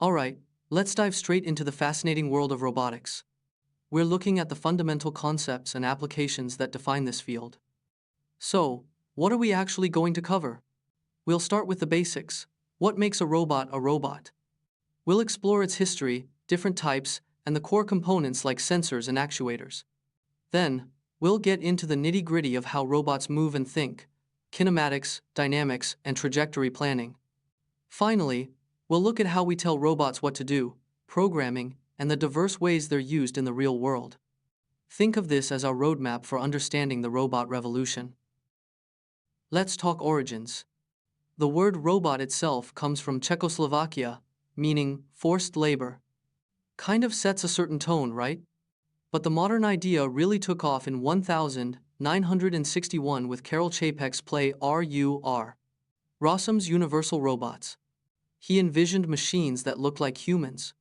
Alright, let's dive straight into the fascinating world of robotics. We're looking at the fundamental concepts and applications that define this field. So, what are we actually going to cover? We'll start with the basics. What makes a robot a robot? We'll explore its history, different types, and the core components like sensors and actuators. Then, we'll get into the nitty-gritty of how robots move and think, kinematics, dynamics, and trajectory planning. Finally, we'll look at how we tell robots what to do, programming, and the diverse ways they're used in the real world. Think of this as our roadmap for understanding the robot revolution. Let's talk origins. The word robot itself comes from Czechoslovakia, meaning forced labor. Kind of sets a certain tone, right? But the modern idea really took off in 1961 with Karel Čapek's play R.U.R. Rossum's Universal Robots. He envisioned machines that looked like humans.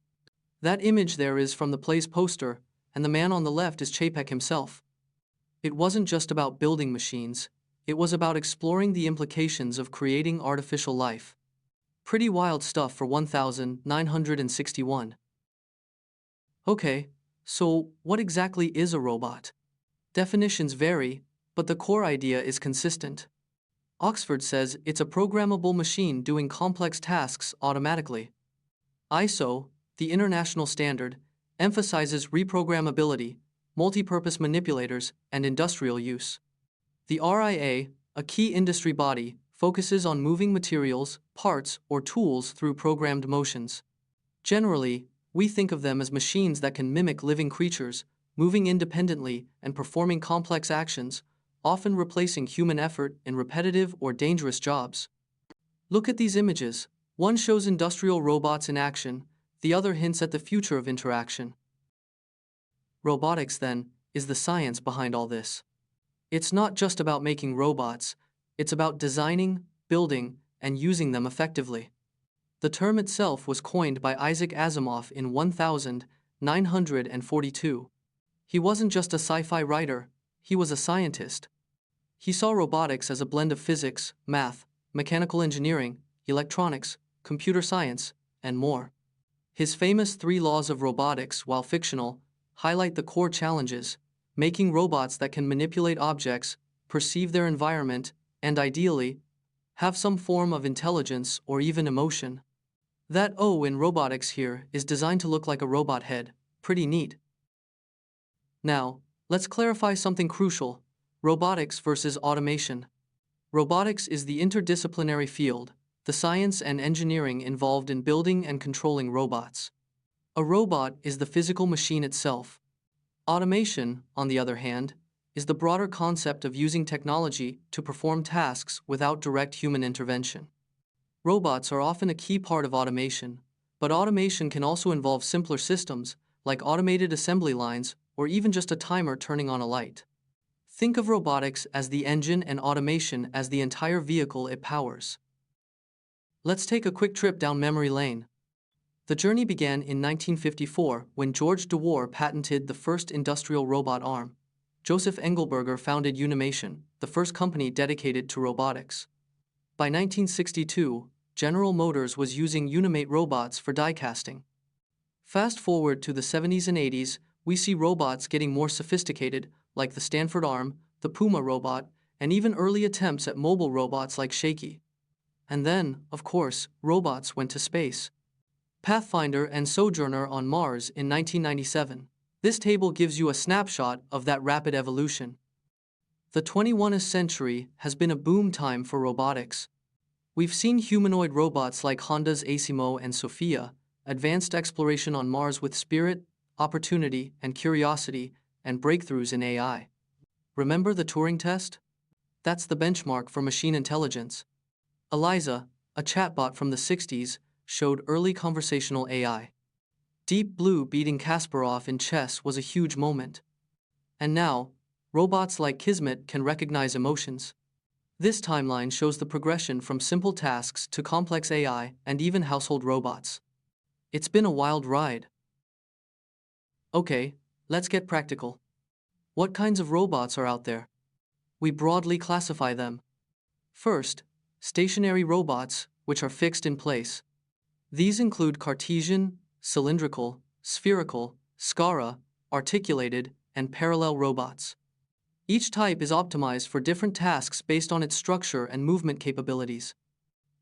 That image there is from the play's poster, and the man on the left is Čapek himself. It wasn't just about building machines, it was about exploring the implications of creating artificial life. Pretty wild stuff for 1961. Okay, so what exactly is a robot? Definitions vary, but the core idea is consistent. Oxford says it's a programmable machine doing complex tasks automatically. ISO, the international standard, emphasizes reprogrammability, multi-purpose manipulators, and industrial use. The RIA, a key industry body, focuses on moving materials, parts, or tools through programmed motions. Generally, we think of them as machines that can mimic living creatures, moving independently and performing complex actions, often replacing human effort in repetitive or dangerous jobs. Look at these images. One shows industrial robots in action, the other hints at the future of interaction. Robotics, then, is the science behind all this. It's not just about making robots, it's about designing, building, and using them effectively. The term itself was coined by Isaac Asimov in 1942. He wasn't just a sci-fi writer, he was a scientist. He saw robotics as a blend of physics, math, mechanical engineering, electronics, computer science, and more. His famous 3 laws of robotics, while fictional, highlight the core challenges: making robots that can manipulate objects, perceive their environment, and ideally, have some form of intelligence or even emotion. That O in robotics here is designed to look like a robot head. Pretty neat. Now, let's clarify something crucial: robotics versus automation. Robotics is the interdisciplinary field, the science and engineering involved in building and controlling robots. A robot is the physical machine itself. Automation, on the other hand, is the broader concept of using technology to perform tasks without direct human intervention. Robots are often a key part of automation, but automation can also involve simpler systems, like automated assembly lines or even just a timer turning on a light. Think of robotics as the engine and automation as the entire vehicle it powers. Let's take a quick trip down memory lane. The journey began in 1954 when George Dewar patented the first industrial robot arm. Joseph Engelberger founded Unimation, the first company dedicated to robotics. By 1962, General Motors was using Unimate robots for die casting. Fast forward to the 70s and 80s, we see robots getting more sophisticated, like the Stanford Arm, the Puma robot, and even early attempts at mobile robots like Shaky. And then, of course, robots went to space. Pathfinder and Sojourner on Mars in 1997. This table gives you a snapshot of that rapid evolution. The 21st century has been a boom time for robotics. We've seen humanoid robots like Honda's Asimo and Sophia, advanced exploration on Mars with Spirit, Opportunity, and Curiosity, and breakthroughs in AI. Remember the Turing test? That's the benchmark for machine intelligence. Eliza, a chatbot from the 60s, showed early conversational AI. Deep Blue beating Kasparov in chess was a huge moment. And now, robots like Kismet can recognize emotions. This timeline shows the progression from simple tasks to complex AI and even household robots. It's been a wild ride. Okay, let's get practical. What kinds of robots are out there? We broadly classify them. First, stationary robots, which are fixed in place. These include Cartesian, cylindrical, spherical, SCARA, articulated, and parallel robots. Each type is optimized for different tasks based on its structure and movement capabilities.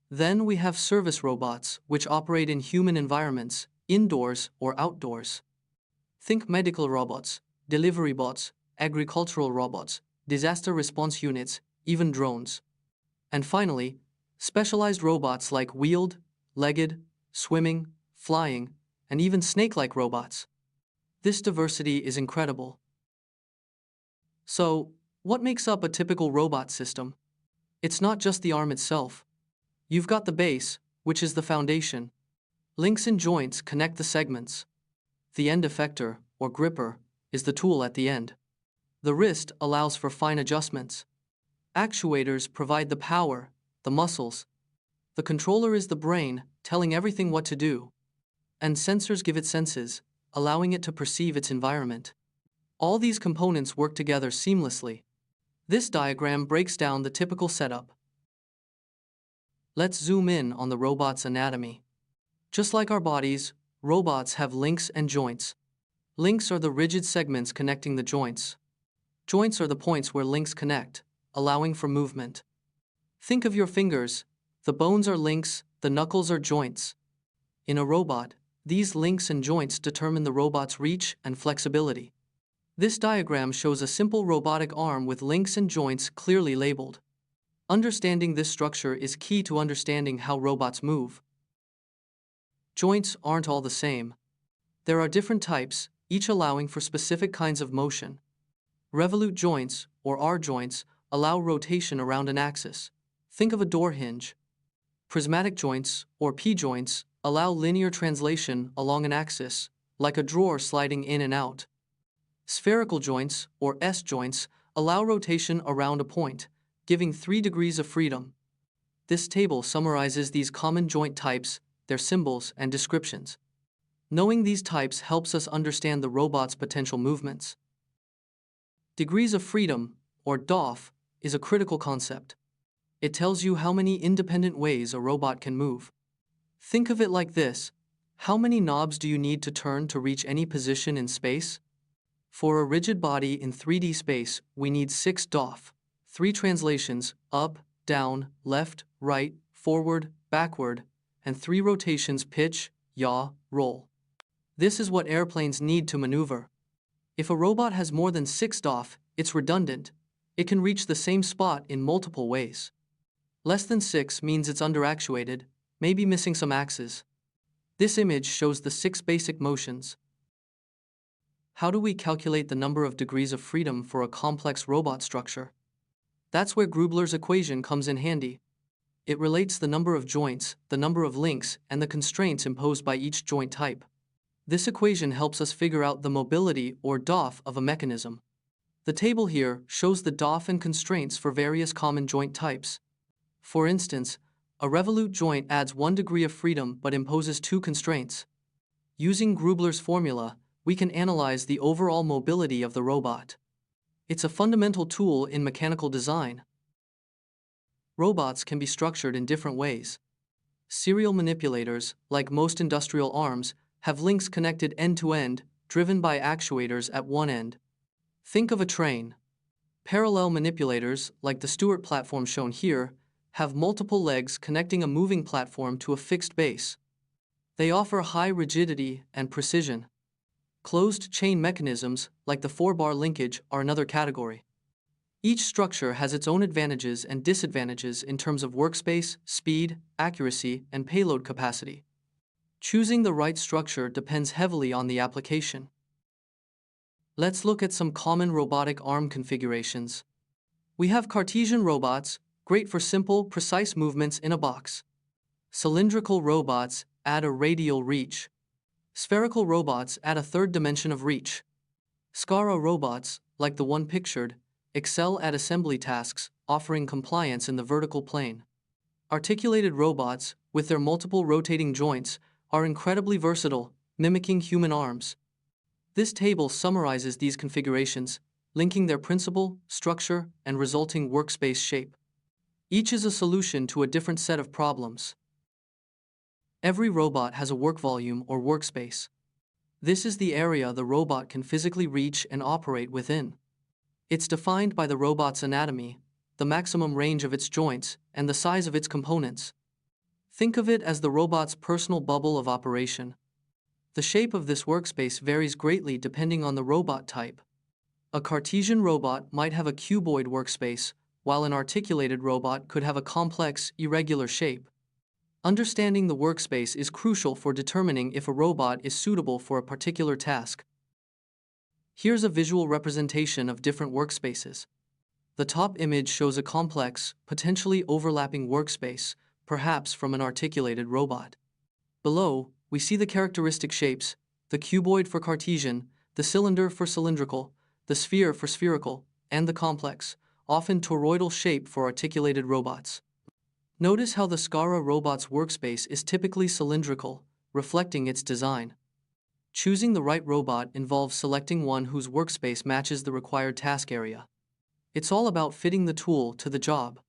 Then we have service robots, which operate in human environments, indoors or outdoors. Think medical robots, delivery bots, agricultural robots, disaster response units, even drones. And finally, specialized robots like wheeled, legged, swimming, flying, and even snake-like robots. This diversity is incredible. So, what makes up a typical robot system? It's not just the arm itself. You've got the base, which is the foundation. Links and joints connect the segments. The end effector, or gripper, is the tool at the end. The wrist allows for fine adjustments. Actuators provide the power, the muscles. The controller is the brain, telling everything what to do. And sensors give it senses, allowing it to perceive its environment. All these components work together seamlessly. This diagram breaks down the typical setup. Let's zoom in on the robot's anatomy. Just like our bodies, robots have links and joints. Links are the rigid segments connecting the joints. Joints are the points where links connect, allowing for movement. Think of your fingers. The bones are links, the knuckles are joints. In a robot, these links and joints determine the robot's reach and flexibility. This diagram shows a simple robotic arm with links and joints clearly labeled. Understanding this structure is key to understanding how robots move. Joints aren't all the same. There are different types, each allowing for specific kinds of motion. Revolute joints, or R-joints, allow rotation around an axis. Think of a door hinge. Prismatic joints, or P-joints, allow linear translation along an axis, like a drawer sliding in and out. Spherical joints, or S-joints, allow rotation around a point, giving 3 degrees of freedom. This table summarizes these common joint types, their symbols, and descriptions. Knowing these types helps us understand the robot's potential movements. Degrees of freedom, or DOF, is a critical concept. It tells you how many independent ways a robot can move. Think of it like this: how many knobs do you need to turn to reach any position in space? For a rigid body in 3D space, we need 6 DOF, 3 translations, up, down, left, right, forward, backward, and 3 rotations, pitch, yaw, roll. This is what airplanes need to maneuver. If a robot has more than 6 DOF, it's redundant. It can reach the same spot in multiple ways. Less than 6 means it's underactuated, maybe missing some axes. This image shows the 6 basic motions. How do we calculate the number of degrees of freedom for a complex robot structure? That's where Grubler's equation comes in handy. It relates the number of joints, the number of links, and the constraints imposed by each joint type. This equation helps us figure out the mobility, or DOF, of a mechanism. The table here shows the DOF and constraints for various common joint types. For instance, a revolute joint adds 1 degree of freedom but imposes 2 constraints. Using Grubler's formula, we can analyze the overall mobility of the robot. It's a fundamental tool in mechanical design. Robots can be structured in different ways. Serial manipulators, like most industrial arms, have links connected end-to-end, driven by actuators at one end. Think of a train. Parallel manipulators, like the Stewart platform shown here, have multiple legs connecting a moving platform to a fixed base. They offer high rigidity and precision. Closed-chain mechanisms, like the 4-bar linkage, are another category. Each structure has its own advantages and disadvantages in terms of workspace, speed, accuracy, and payload capacity. Choosing the right structure depends heavily on the application. Let's look at some common robotic arm configurations. We have Cartesian robots, great for simple, precise movements in a box. Cylindrical robots add a radial reach. Spherical robots add a third dimension of reach. SCARA robots, like the one pictured, excel at assembly tasks, offering compliance in the vertical plane. Articulated robots, with their multiple rotating joints, are incredibly versatile, mimicking human arms. This table summarizes these configurations, linking their principle, structure, and resulting workspace shape. Each is a solution to a different set of problems. Every robot has a work volume or workspace. This is the area the robot can physically reach and operate within. It's defined by the robot's anatomy, the maximum range of its joints, and the size of its components. Think of it as the robot's personal bubble of operation. The shape of this workspace varies greatly depending on the robot type. A Cartesian robot might have a cuboid workspace, while an articulated robot could have a complex, irregular shape. Understanding the workspace is crucial for determining if a robot is suitable for a particular task. Here's a visual representation of different workspaces. The top image shows a complex, potentially overlapping workspace, perhaps from an articulated robot. Below, we see the characteristic shapes: the cuboid for Cartesian, the cylinder for cylindrical, the sphere for spherical, and the complex, often toroidal shape for articulated robots. Notice how the SCARA robot's workspace is typically cylindrical, reflecting its design. Choosing the right robot involves selecting one whose workspace matches the required task area. It's all about fitting the tool to the job.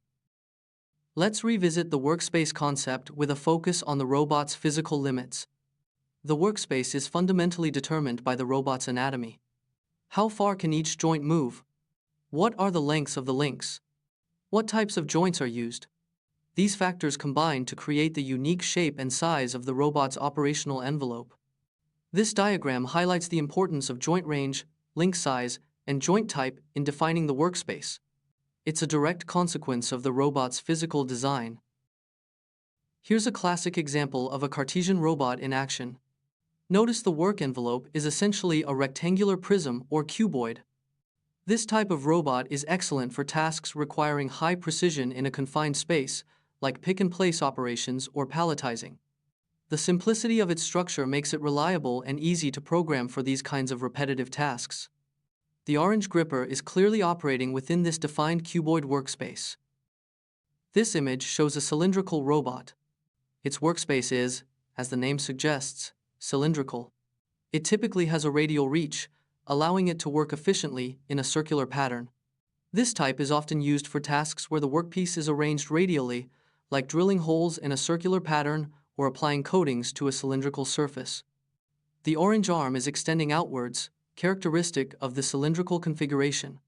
Let's revisit the workspace concept with a focus on the robot's physical limits. The workspace is fundamentally determined by the robot's anatomy. How far can each joint move? What are the lengths of the links? What types of joints are used? These factors combine to create the unique shape and size of the robot's operational envelope. This diagram highlights the importance of joint range, link size, and joint type in defining the workspace. It's a direct consequence of the robot's physical design. Here's a classic example of a Cartesian robot in action. Notice the work envelope is essentially a rectangular prism or cuboid. This type of robot is excellent for tasks requiring high precision in a confined space, like pick-and-place operations or palletizing. The simplicity of its structure makes it reliable and easy to program for these kinds of repetitive tasks. The orange gripper is clearly operating within this defined cuboid workspace. This image shows a cylindrical robot. Its workspace is, as the name suggests, cylindrical. It typically has a radial reach, allowing it to work efficiently in a circular pattern. This type is often used for tasks where the workpiece is arranged radially, like drilling holes in a circular pattern or applying coatings to a cylindrical surface. The orange arm is extending outwards, characteristic of the cylindrical configuration.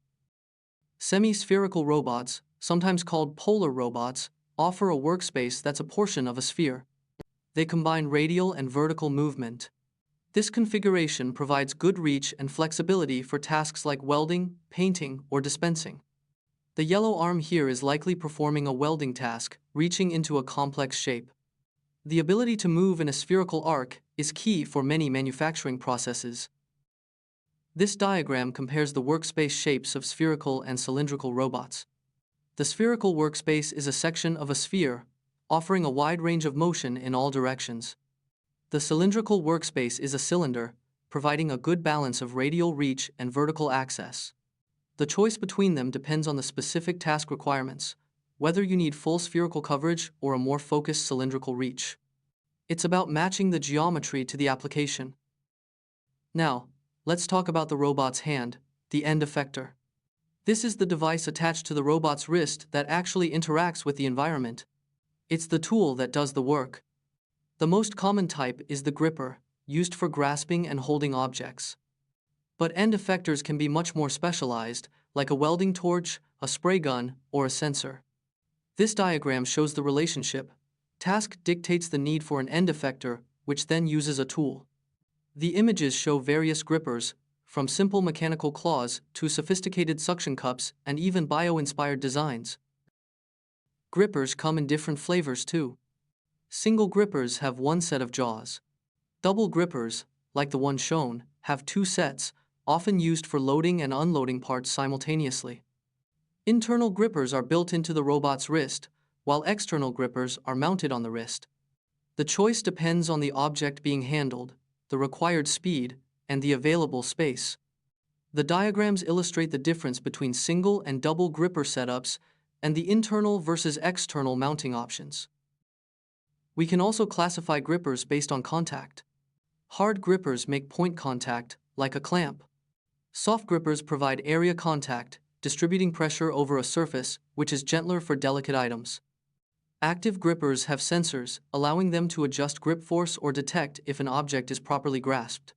Semi-spherical robots, sometimes called polar robots, offer a workspace that's a portion of a sphere. They combine radial and vertical movement. This configuration provides good reach and flexibility for tasks like welding, painting, or dispensing. The yellow arm here is likely performing a welding task, reaching into a complex shape. The ability to move in a spherical arc is key for many manufacturing processes. This diagram compares the workspace shapes of spherical and cylindrical robots. The spherical workspace is a section of a sphere, offering a wide range of motion in all directions. The cylindrical workspace is a cylinder, providing a good balance of radial reach and vertical access. The choice between them depends on the specific task requirements, whether you need full spherical coverage or a more focused cylindrical reach. It's about matching the geometry to the application. Now, let's talk about the robot's hand, the end effector. This is the device attached to the robot's wrist that actually interacts with the environment. It's the tool that does the work. The most common type is the gripper, used for grasping and holding objects. But end effectors can be much more specialized, like a welding torch, a spray gun, or a sensor. This diagram shows the relationship. Task dictates the need for an end effector, which then uses a tool. The images show various grippers, from simple mechanical claws to sophisticated suction cups and even bio-inspired designs. Grippers come in different flavors too. Single grippers have one set of jaws. Double grippers, like the one shown, have two sets, often used for loading and unloading parts simultaneously. Internal grippers are built into the robot's wrist, while external grippers are mounted on the wrist. The choice depends on the object being handled, the required speed, and the available space. The diagrams illustrate the difference between single and double gripper setups and the internal versus external mounting options. We can also classify grippers based on contact. Hard grippers make point contact, like a clamp. Soft grippers provide area contact, distributing pressure over a surface, which is gentler for delicate items. Active grippers have sensors, allowing them to adjust grip force or detect if an object is properly grasped.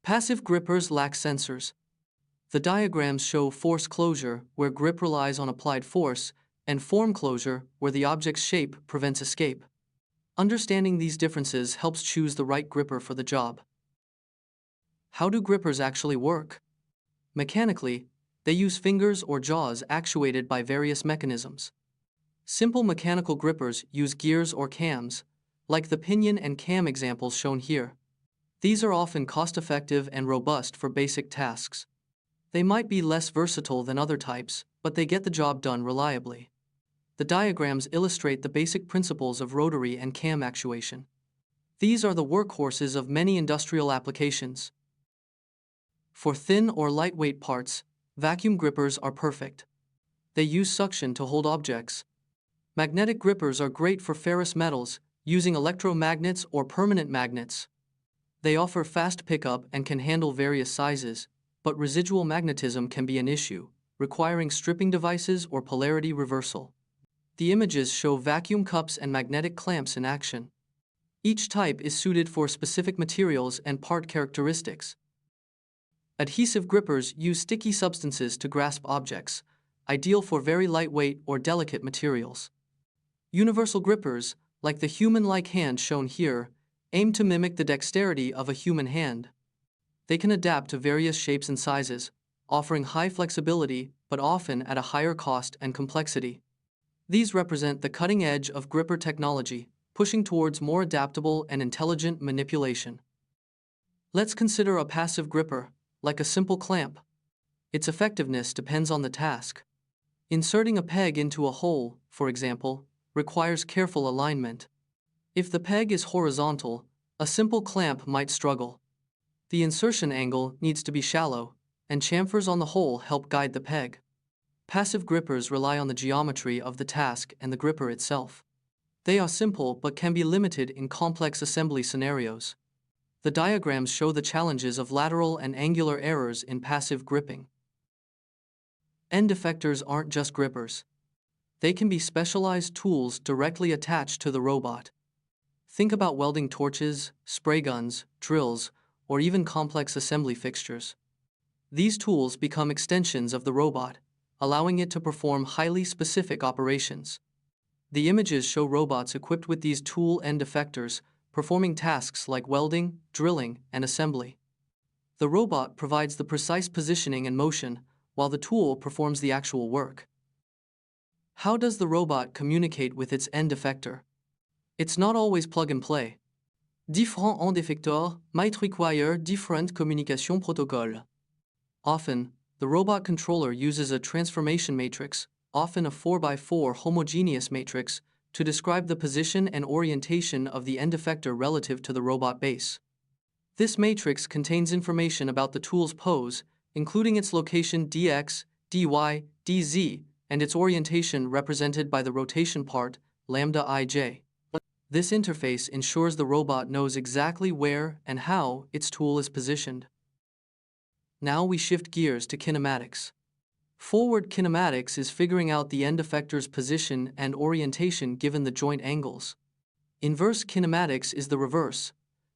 Passive grippers lack sensors. The diagrams show force closure, where grip relies on applied force, and form closure, where the object's shape prevents escape. Understanding these differences helps choose the right gripper for the job. How do grippers actually work? Mechanically, they use fingers or jaws actuated by various mechanisms. Simple mechanical grippers use gears or cams, like the pinion and cam examples shown here. These are often cost-effective and robust for basic tasks. They might be less versatile than other types, but they get the job done reliably. The diagrams illustrate the basic principles of rotary and cam actuation. These are the workhorses of many industrial applications. For thin or lightweight parts, vacuum grippers are perfect. They use suction to hold objects. Magnetic grippers are great for ferrous metals, using electromagnets or permanent magnets. They offer fast pickup and can handle various sizes, but residual magnetism can be an issue, requiring stripping devices or polarity reversal. The images show vacuum cups and magnetic clamps in action. Each type is suited for specific materials and part characteristics. Adhesive grippers use sticky substances to grasp objects, ideal for very lightweight or delicate materials. Universal grippers, like the human-like hand shown here, aim to mimic the dexterity of a human hand. They can adapt to various shapes and sizes, offering high flexibility but often at a higher cost and complexity. These represent the cutting edge of gripper technology, pushing towards more adaptable and intelligent manipulation. Let's consider a passive gripper, like a simple clamp. Its effectiveness depends on the task. Inserting a peg into a hole, for example, requires careful alignment. If the peg is horizontal, a simple clamp might struggle. The insertion angle needs to be shallow, and chamfers on the hole help guide the peg. Passive grippers rely on the geometry of the task and the gripper itself. They are simple but can be limited in complex assembly scenarios. The diagrams show the challenges of lateral and angular errors in passive gripping. End effectors aren't just grippers. They can be specialized tools directly attached to the robot. Think about welding torches, spray guns, drills, or even complex assembly fixtures. These tools become extensions of the robot, allowing it to perform highly specific operations. The images show robots equipped with these tool end effectors, performing tasks like welding, drilling, and assembly. The robot provides the precise positioning and motion, while the tool performs the actual work. How does the robot communicate with its end effector? It's not always plug and play. Différents end effecteurs might require different communication protocols. Often, the robot controller uses a transformation matrix, often a 4x4 homogeneous matrix, to describe the position and orientation of the end effector relative to the robot base. This matrix contains information about the tool's pose, including its location dx, dy, dz, and its orientation represented by the rotation part, lambda ij. This interface ensures the robot knows exactly where and how its tool is positioned. Now we shift gears to kinematics. Forward kinematics is figuring out the end effector's position and orientation given the joint angles. Inverse kinematics is the reverse,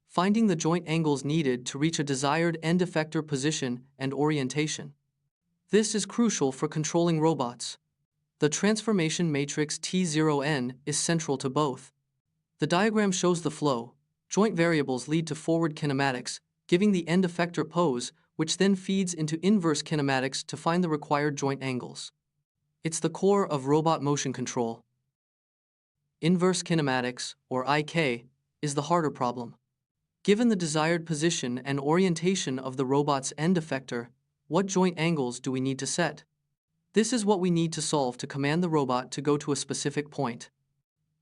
finding the joint angles needed to reach a desired end effector position and orientation. This is crucial for controlling robots. The transformation matrix T0n is central to both. The diagram shows the flow. Joint variables lead to forward kinematics, giving the end effector pose, which then feeds into inverse kinematics to find the required joint angles. It's the core of robot motion control. Inverse kinematics, or IK, is the harder problem. Given the desired position and orientation of the robot's end effector, what joint angles do we need to set? This is what we need to solve to command the robot to go to a specific point.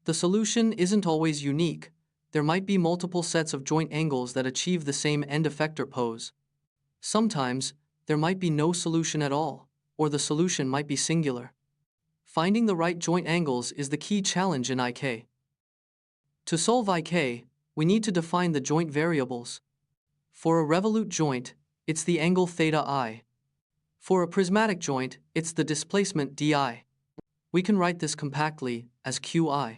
The solution isn't always unique. There might be multiple sets of joint angles that achieve the same end effector pose. Sometimes, there might be no solution at all, or the solution might be singular. Finding the right joint angles is the key challenge in IK. To solve IK, we need to define the joint variables. For a revolute joint, it's the angle theta I. For a prismatic joint, it's the displacement di. We can write this compactly as qi.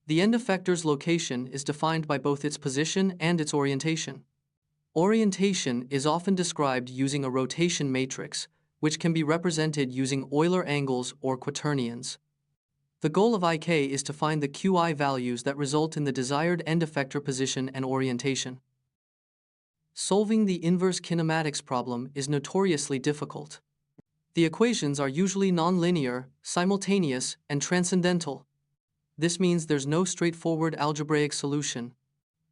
The end effector's location is defined by both its position and its orientation. Orientation is often described using a rotation matrix, which can be represented using Euler angles or quaternions. The goal of IK is to find the QI values that result in the desired end effector position and orientation. Solving the inverse kinematics problem is notoriously difficult. The equations are usually nonlinear, simultaneous, and transcendental. This means there's no straightforward algebraic solution.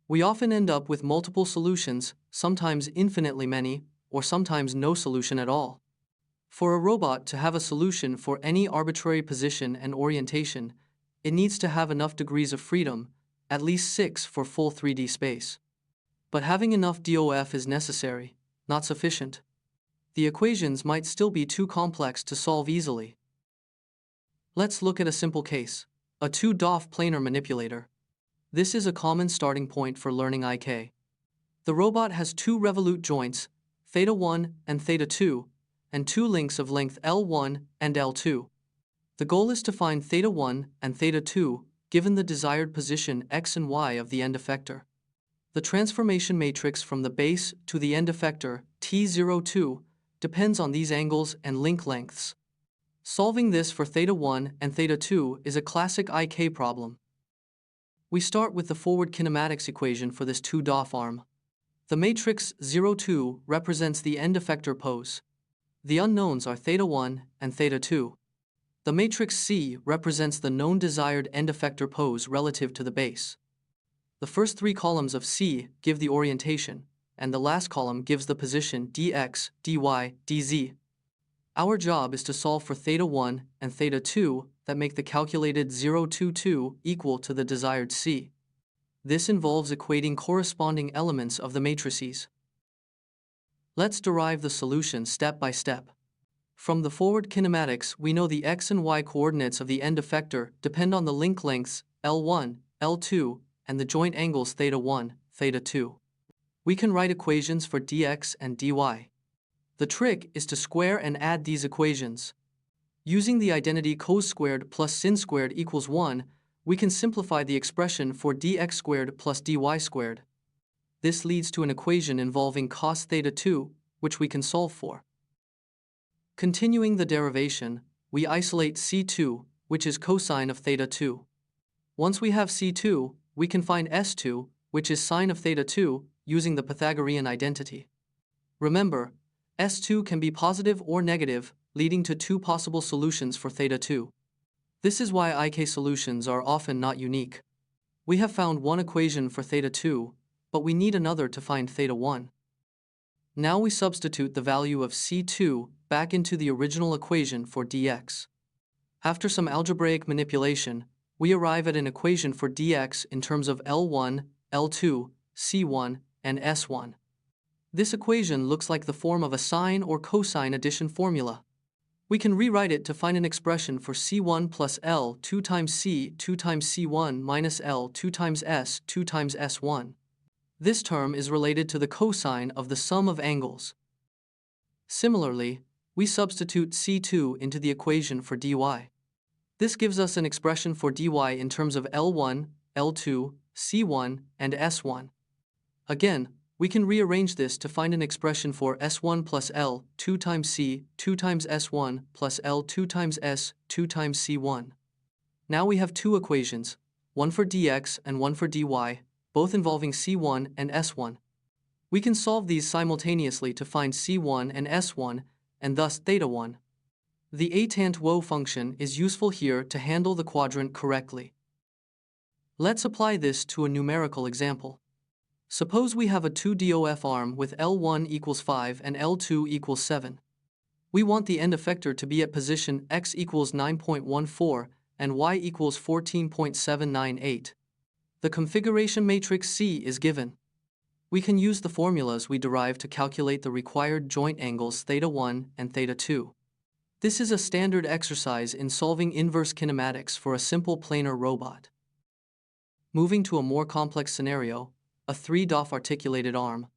We often end up with multiple solutions, sometimes infinitely many, or sometimes no solution at all. For a robot to have a solution for any arbitrary position and orientation, it needs to have enough degrees of freedom, at least 6 for full 3D space. But having enough DOF is necessary, not sufficient. The equations might still be too complex to solve easily. Let's look at a simple case, a 2-DOF planar manipulator. This is a common starting point for learning IK. The robot has 2 revolute joints, θ1 and θ2, and 2 links of length L1 and L2. The goal is to find θ1 and θ2 given the desired position x and y of the end effector. The transformation matrix from the base to the end effector, T02, depends on these angles and link lengths. Solving this for θ1 and θ2 is a classic IK problem. We start with the forward kinematics equation for this 2-DOF arm. The matrix 02 represents the end effector pose. The unknowns are θ1 and θ2. The matrix C represents the known desired end effector pose relative to the base. The first 3 columns of C give the orientation, and the last column gives the position dx, dy, dz. Our job is to solve for θ1 and θ2 that make the calculated 022 equal to the desired C. This involves equating corresponding elements of the matrices. Let's derive the solution step by step. From the forward kinematics, we know the x and y coordinates of the end effector depend on the link lengths L1, L2, and the joint angles θ1, θ2. We can write equations for dx and dy. The trick is to square and add these equations. Using the identity cos squared plus sin squared equals 1, we can simplify the expression for dx squared plus dy squared. This leads to an equation involving cos θ2, which we can solve for. Continuing the derivation, we isolate C2, which is cosine of θ2. Once we have C2, we can find S2, which is sine of θ2, using the Pythagorean identity. Remember, S2 can be positive or negative, leading to 2 possible solutions for θ2. This is why IK solutions are often not unique. We have found one equation for θ2, but we need another to find θ1. Now we substitute the value of C2 back into the original equation for dx. After some algebraic manipulation, we arrive at an equation for dx in terms of L1, L2, C1, and S1. This equation looks like the form of a sine or cosine addition formula. We can rewrite it to find an expression for C1 plus L 2 times C 2 times C1 minus L 2 times S 2 times S1. This term is related to the cosine of the sum of angles. Similarly, we substitute C2 into the equation for dy. This gives us an expression for dy in terms of L1, L2, C1, and S1. Again, we can rearrange this to find an expression for S1 plus L 2 times C 2 times S1 plus L 2 times S 2 times C1. Now we have 2 equations, one for dx and one for dy, both involving C1 and S1. We can solve these simultaneously to find C1 and S1, and thus θ1. The atant-wo function is useful here to handle the quadrant correctly. Let's apply this to a numerical example. Suppose we have a 2-DOF arm with L1 equals 5 and L2 equals 7. We want the end effector to be at position x equals 9.14 and y equals 14.798. The configuration matrix C is given. We can use the formulas we derived to calculate the required joint angles θ1 and θ2. This is a standard exercise in solving inverse kinematics for a simple planar robot. Moving to a more complex scenario, a 3-DOF articulated arm.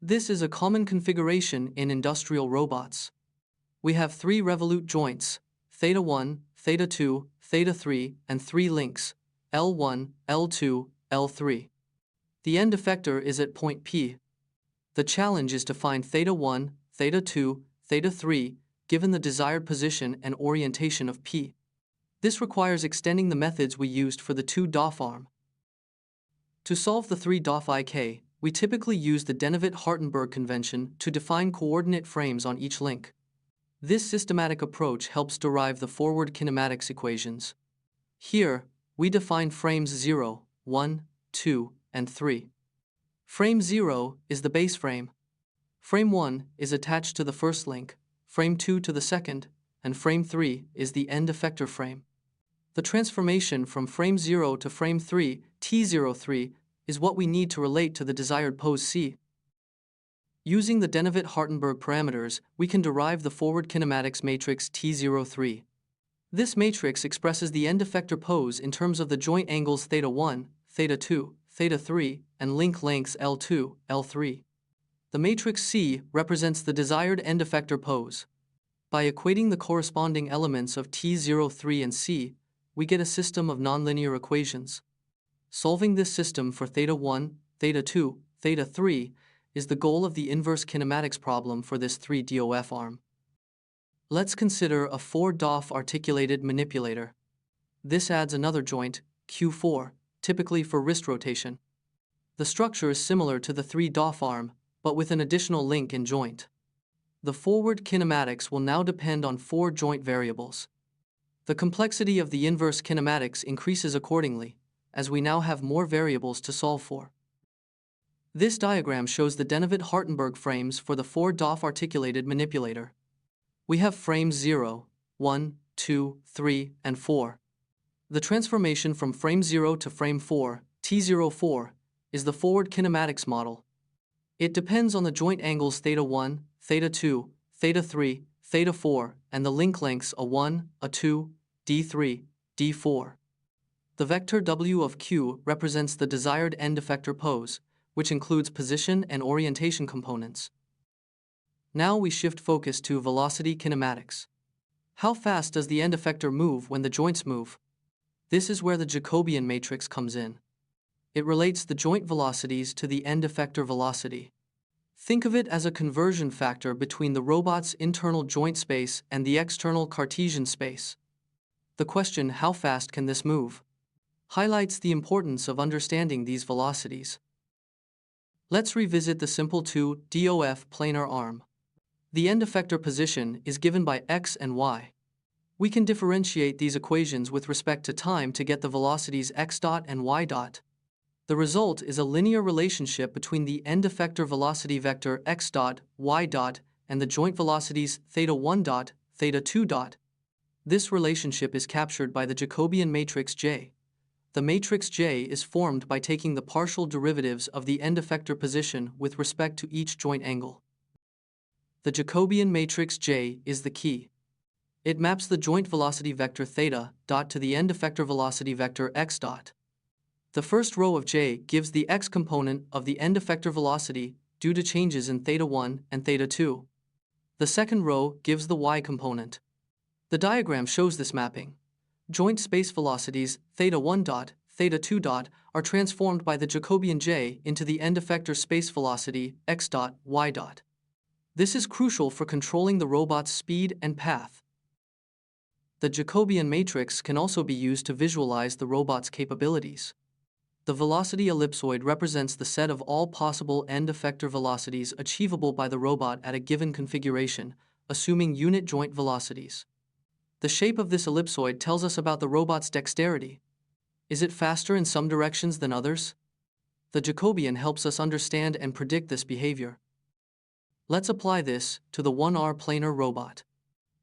This is a common configuration in industrial robots. We have 3 revolute joints, θ1, θ2, θ3, and 3 links, L1, L2, L3. The end effector is at point P. The challenge is to find θ1, θ2, θ3, given the desired position and orientation of P. This requires extending the methods we used for the 2-DOF arm. To solve the 3-DOF IK, we typically use the Denavit-Hartenberg convention to define coordinate frames on each link. This systematic approach helps derive the forward kinematics equations. Here, we define frames 0, 1, 2, and 3. Frame 0 is the base frame. Frame 1 is attached to the first link, frame 2 to the second, and frame 3 is the end effector frame. The transformation from frame 0 to frame 3, T03, is what we need to relate to the desired pose C. Using the Denavit-Hartenberg parameters, we can derive the forward kinematics matrix T03. This matrix expresses the end effector pose in terms of the joint angles θ1, θ2, θ3, and link lengths L2, L3. The matrix C represents the desired end effector pose. By equating the corresponding elements of T03 and C, we get a system of nonlinear equations. Solving this system for θ1, θ2, θ3 is the goal of the inverse kinematics problem for this 3-DOF arm. Let's consider a 4-DOF articulated manipulator. This adds another joint, Q4, typically for wrist rotation. The structure is similar to the 3-DOF arm, but with an additional link and joint. The forward kinematics will now depend on 4 joint variables. The complexity of the inverse kinematics increases accordingly, as we now have more variables to solve for. This diagram shows the Denavit-Hartenberg frames for the 4-DOF articulated manipulator. We have frames 0, 1, 2, 3, and 4. The transformation from frame 0 to frame 4, T04, is the forward kinematics model. It depends on the joint angles θ1, θ2, θ3, θ4, and the link lengths A1, A2, D3, D4. The vector W of Q represents the desired end effector pose, which includes position and orientation components. Now we shift focus to velocity kinematics. How fast does the end effector move when the joints move? This is where the Jacobian matrix comes in. It relates the joint velocities to the end effector velocity. Think of it as a conversion factor between the robot's internal joint space and the external Cartesian space. The question, how fast can this move, highlights the importance of understanding these velocities. Let's revisit the simple 2-DOF planar arm. The end effector position is given by x and y. We can differentiate these equations with respect to time to get the velocities x dot and y dot. The result is a linear relationship between the end effector velocity vector x dot, y dot, and the joint velocities θ1 dot, θ2 dot. This relationship is captured by the Jacobian matrix J. The matrix J is formed by taking the partial derivatives of the end effector position with respect to each joint angle. The Jacobian matrix J is the key. It maps the joint velocity vector θ dot to the end effector velocity vector x dot. The first row of J gives the x component of the end effector velocity due to changes in θ1 and θ2. The second row gives the y component. The diagram shows this mapping. Joint space velocities θ1 dot, θ2 dot are transformed by the Jacobian J into the end effector space velocity x dot, y dot. This is crucial for controlling the robot's speed and path. The Jacobian matrix can also be used to visualize the robot's capabilities. The velocity ellipsoid represents the set of all possible end effector velocities achievable by the robot at a given configuration, assuming unit joint velocities. The shape of this ellipsoid tells us about the robot's dexterity. Is it faster in some directions than others? The Jacobian helps us understand and predict this behavior. Let's apply this to the 1R planar robot.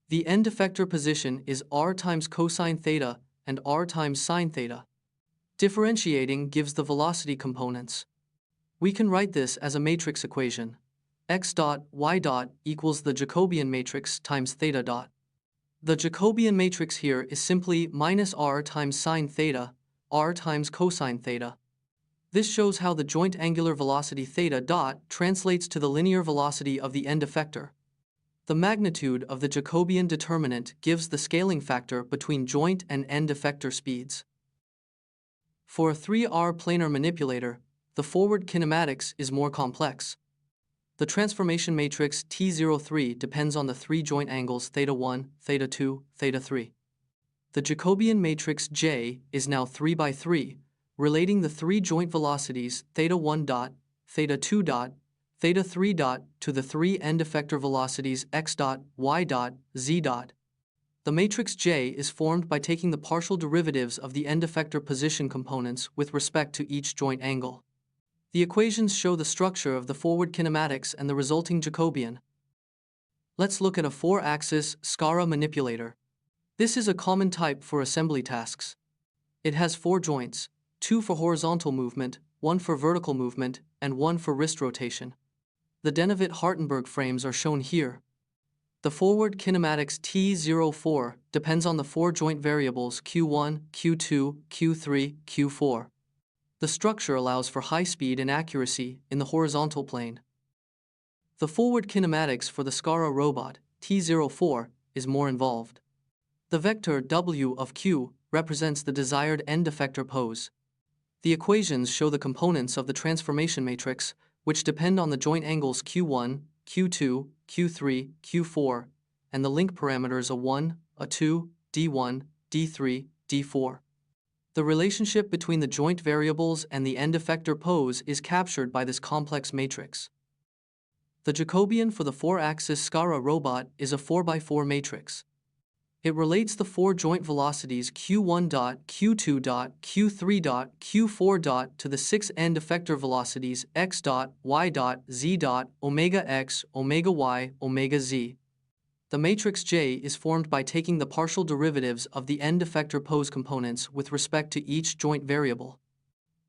The end effector position is r times cosine theta and r times sine theta. Differentiating gives the velocity components. We can write this as a matrix equation. X dot, y dot equals the Jacobian matrix times theta dot. The Jacobian matrix here is simply minus r times sine theta, r times cosine theta. This shows how the joint angular velocity theta dot translates to the linear velocity of the end effector. The magnitude of the Jacobian determinant gives the scaling factor between joint and end effector speeds. For a 3R planar manipulator, the forward kinematics is more complex. The transformation matrix T03 depends on the three joint angles θ1, θ2, θ3. The Jacobian matrix J is now 3 by 3, relating the three joint velocities θ1 dot, θ2 dot, θ3 dot to the three end effector velocities x dot, y dot, z dot. The matrix J is formed by taking the partial derivatives of the end effector position components with respect to each joint angle. The equations show the structure of the forward kinematics and the resulting Jacobian. Let's look at a 4-axis SCARA manipulator. This is a common type for assembly tasks. It has 4 joints, 2 for horizontal movement, 1 for vertical movement, and 1 for wrist rotation. The Denavit-Hartenberg frames are shown here. The forward kinematics T04 depends on the 4 joint variables Q1, Q2, Q3, Q4. The structure allows for high speed and accuracy in the horizontal plane. The forward kinematics for the SCARA robot, T04, is more involved. The vector W of Q represents the desired end effector pose. The equations show the components of the transformation matrix, which depend on the joint angles Q1, Q2, Q3, Q4, and the link parameters A1, A2, D1, D3, D4. The relationship between the joint variables and the end effector pose is captured by this complex matrix. The Jacobian for the 4-axis SCARA robot is a 4x4 matrix. It relates the 4 joint velocities Q1 dot, Q2 dot, Q3 dot, Q4 dot to the 6 end effector velocities x dot, y dot, z dot, omega x, omega y, omega z. The matrix J is formed by taking the partial derivatives of the end effector pose components with respect to each joint variable.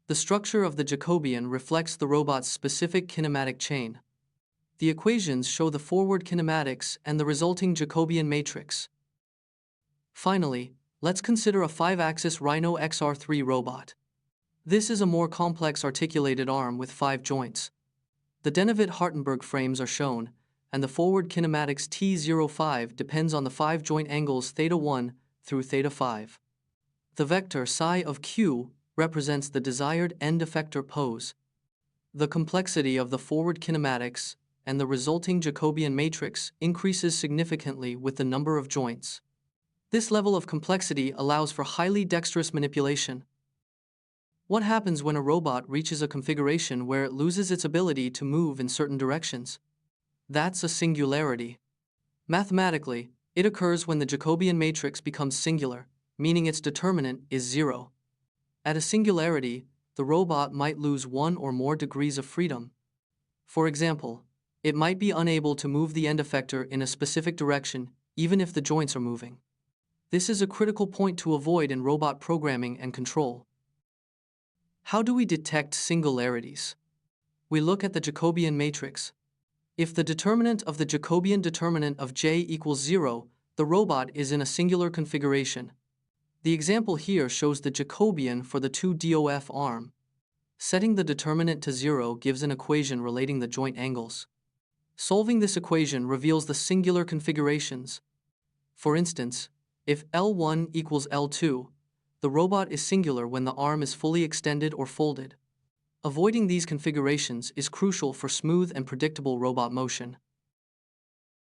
The structure of the Jacobian reflects the robot's specific kinematic chain. The equations show the forward kinematics and the resulting Jacobian matrix. Finally, let's consider a 5-axis Rhino XR3 robot. This is a more complex articulated arm with 5 joints. The Denavit-Hartenberg frames are shown, and the forward kinematics T05 depends on the 5 joint angles θ1 through θ5. The vector psi of Q represents the desired end effector pose. The complexity of the forward kinematics and the resulting Jacobian matrix increases significantly with the number of joints. This level of complexity allows for highly dexterous manipulation. What happens when a robot reaches a configuration where it loses its ability to move in certain directions? That's a singularity. Mathematically, it occurs when the Jacobian matrix becomes singular, meaning its determinant is 0. At a singularity, the robot might lose 1 or more degrees of freedom. For example, it might be unable to move the end effector in a specific direction, even if the joints are moving. This is a critical point to avoid in robot programming and control. How do we detect singularities? We look at the Jacobian matrix. If the determinant of the Jacobian determinant of J equals 0, the robot is in a singular configuration. The example here shows the Jacobian for the 2DOF arm. Setting the determinant to 0 gives an equation relating the joint angles. Solving this equation reveals the singular configurations. For instance, if L1 equals L2, the robot is singular when the arm is fully extended or folded. Avoiding these configurations is crucial for smooth and predictable robot motion.